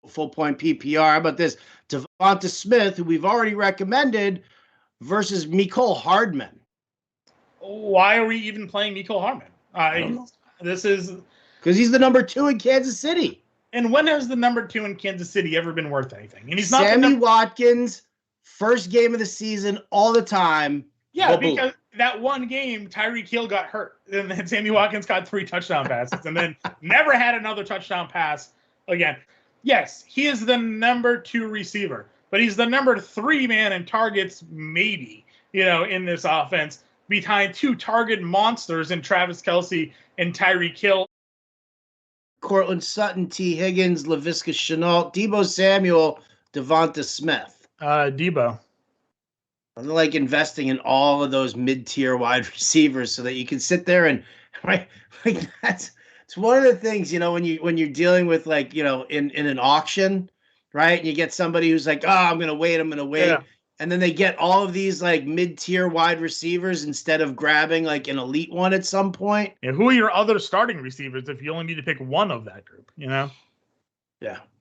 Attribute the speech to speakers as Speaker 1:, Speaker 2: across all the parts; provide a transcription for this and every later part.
Speaker 1: full point PPR. How about this? Devonta Smith, who we've already recommended, versus Mecole Hardman.
Speaker 2: Why are we even playing Mecole Hardman?
Speaker 1: I don't know.
Speaker 2: This is
Speaker 1: because he's the number 2 in Kansas City.
Speaker 2: And when has the number 2 in Kansas City ever been worth anything? And he's not
Speaker 1: Sammy Watkins, first game of the season, all the time.
Speaker 2: Yeah, because that one game, Tyreek Hill got hurt, and then Sammy Watkins got 3 touchdown passes, and then never had another touchdown pass again. Yes, he is the number 2 receiver, but he's the number 3 man in targets, maybe, in this offense, behind 2 target monsters in Travis Kelce and Tyreek Hill.
Speaker 1: Cortland Sutton, T. Higgins, Laviska Shenault, Deebo Samuel, Devonta Smith.
Speaker 2: Deebo.
Speaker 1: I like investing in all of those mid-tier wide receivers so that you can sit there and it's one of the things, when you're dealing with in an auction, right? And you get somebody who's like, I'm gonna wait. Yeah. And then they get all of these mid-tier wide receivers instead of grabbing an elite one at some point.
Speaker 2: And who are your other starting receivers if you only need to pick one of that group,
Speaker 1: Yeah,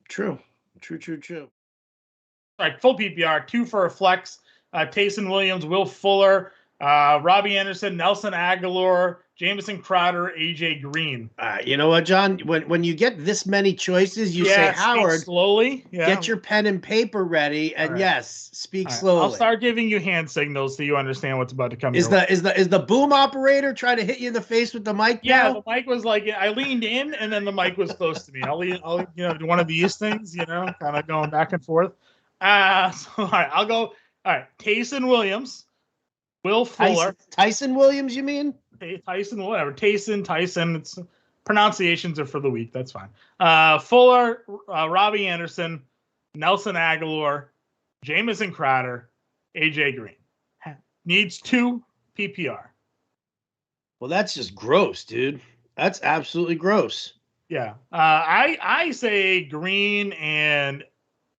Speaker 1: true.
Speaker 2: All right, full PPR, 2 for a flex. Taysom Williams, Will Fuller, Robbie Anderson, Nelson Aguilar, Jamison Crowder, AJ Green.
Speaker 1: You know what, John? When you get this many choices, you say, Howard,
Speaker 2: slowly. Yeah.
Speaker 1: Get your pen and paper ready, and speak slowly.
Speaker 2: I'll start giving you hand signals so you understand what's about to come.
Speaker 1: Is the boom operator trying to hit you in the face with the mic?
Speaker 2: Yeah,
Speaker 1: now?
Speaker 2: The mic was I leaned in, and then the mic was close to me. I'll do one of these things, kind of going back and forth. So all right, I'll go. All right, Taysom Williams, Will Fuller.
Speaker 1: Tyson Williams, you mean?
Speaker 2: Tyson, whatever. Tyson. It's pronunciations are for the week. That's fine. Fuller, Robbie Anderson, Nelson Aguilar, Jamison Crowder, AJ Green. Needs 2 PPR.
Speaker 1: Well, that's just gross, dude. That's absolutely gross.
Speaker 2: Yeah. I say Green and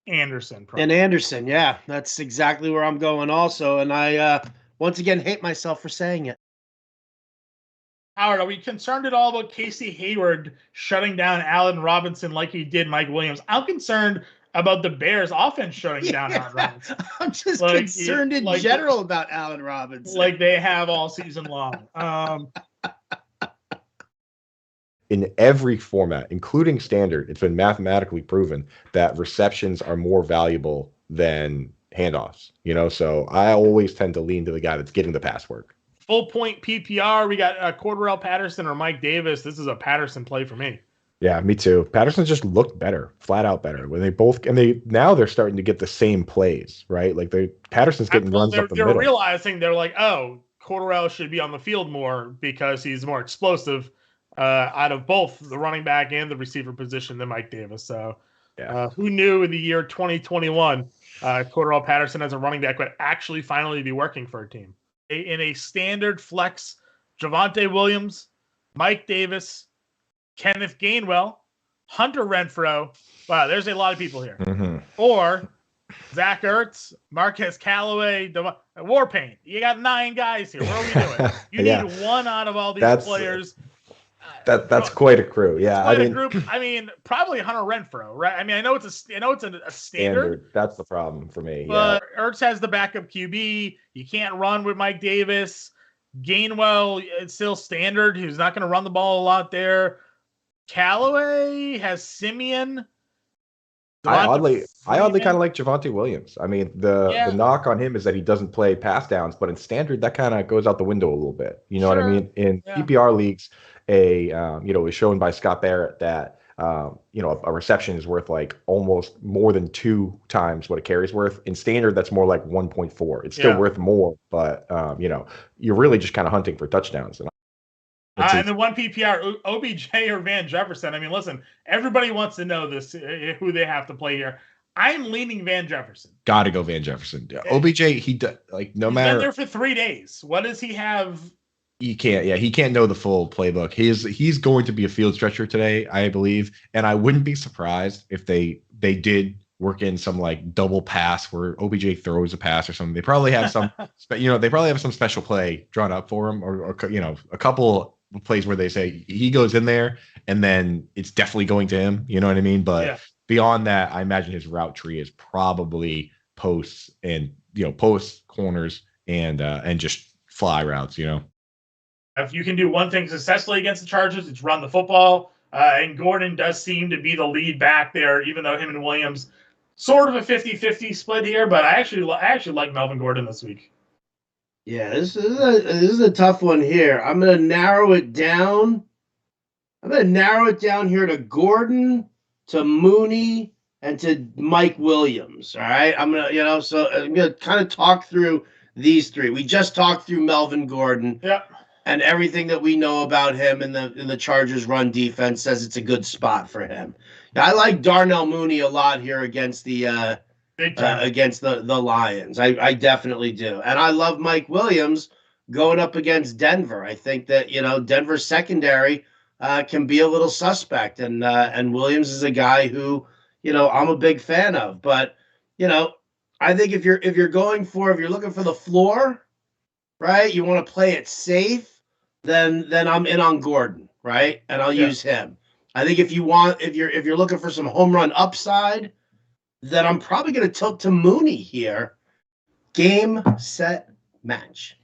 Speaker 2: Anderson.
Speaker 1: Probably. And Anderson, yeah. That's exactly where I'm going also. And I, once again, hate myself for saying it.
Speaker 2: Howard, are we concerned at all about Casey Hayward shutting down Allen Robinson like he did Mike Williams? I'm concerned about the Bears offense shutting down Allen Robinson.
Speaker 1: I'm just concerned in general about Allen Robinson.
Speaker 2: Like they have all season long.
Speaker 3: In every format, including standard, it's been mathematically proven that receptions are more valuable than handoffs. So I always tend to lean to the guy that's getting the pass work.
Speaker 2: Full point PPR. We got Cordarrelle Patterson or Mike Davis. This is a Patterson play for me.
Speaker 3: Yeah, me too. Patterson just looked better, flat out better. When they're starting to get the same plays, right? Patterson's getting runs up the middle.
Speaker 2: They're realizing they're like, Cordarrelle should be on the field more because he's more explosive out of both the running back and the receiver position than Mike Davis. So who knew in the year 2021, Cordarrelle Patterson as a running back would actually finally be working for a team. In a standard flex, Javonte Williams, Mike Davis, Kenneth Gainwell, Hunter Renfrow. Wow, there's a lot of people here.
Speaker 3: Mm-hmm.
Speaker 2: Or Zach Ertz, Marquez Callaway, Warpaint. You got 9 guys here. What are we doing? You need one out of all these players.
Speaker 3: That's quite a crew. Yeah,
Speaker 2: a group. Probably Hunter Renfrow, right? I know it's a standard.
Speaker 3: That's the problem for me.
Speaker 2: But Ertz has the backup QB. You can't run with Mike Davis. Gainwell, it's still standard. He's not going to run the ball a lot there. Callaway has Simeon.
Speaker 3: I oddly kind of like Javonte Williams. The knock on him is that he doesn't play pass downs, but in standard that kind of goes out the window a little bit. You know what I mean? In PPR leagues, it was shown by Scott Barrett that a reception is worth almost more than 2 times what a carry's worth. In standard, that's more like 1.4. It's still worth more, but you're really just kind of hunting for touchdowns.
Speaker 2: And the one PPR, OBJ or Van Jefferson. Listen, everybody wants to know this, who they have to play here. I'm leaning Van Jefferson.
Speaker 3: Got to go Van Jefferson. OBJ, he does no
Speaker 2: He's
Speaker 3: matter.
Speaker 2: Been there for 3 days. What does he have?
Speaker 3: He can't know the full playbook. He's going to be a field stretcher today, I believe, and I wouldn't be surprised if they did work in some double pass where OBJ throws a pass or something. They probably have some, some special play drawn up for him, or a couple plays where they say he goes in there and then it's definitely going to him. You know what I mean? But beyond that, I imagine his route tree is probably posts and posts, corners, and just fly routes.
Speaker 2: If you can do one thing successfully against the Chargers, it's run the football. And Gordon does seem to be the lead back there, even though him and Williams sort of a 50-50 split here. But I actually like Melvin Gordon this week.
Speaker 1: Yeah, this is a tough one here. I'm going to narrow it down. Here to Gordon, to Mooney, and to Mike Williams. All right, I'm gonna kind of talk through these three. We just talked through Melvin Gordon.
Speaker 2: Yep.
Speaker 1: And everything that we know about him in the Chargers run defense says it's a good spot for him. I like Darnell Mooney a lot here against the Lions. I definitely do. And I love Mike Williams going up against Denver. I think that, Denver's secondary can be a little suspect. And Williams is a guy who, I'm a big fan of. But, I think if you're looking for the floor, right, you want to play it safe, then I'm in on Gordon, right? And I'll use him. I think if you're looking for some home run upside, then I'm probably going to tilt to Mooney here. Game, set, match.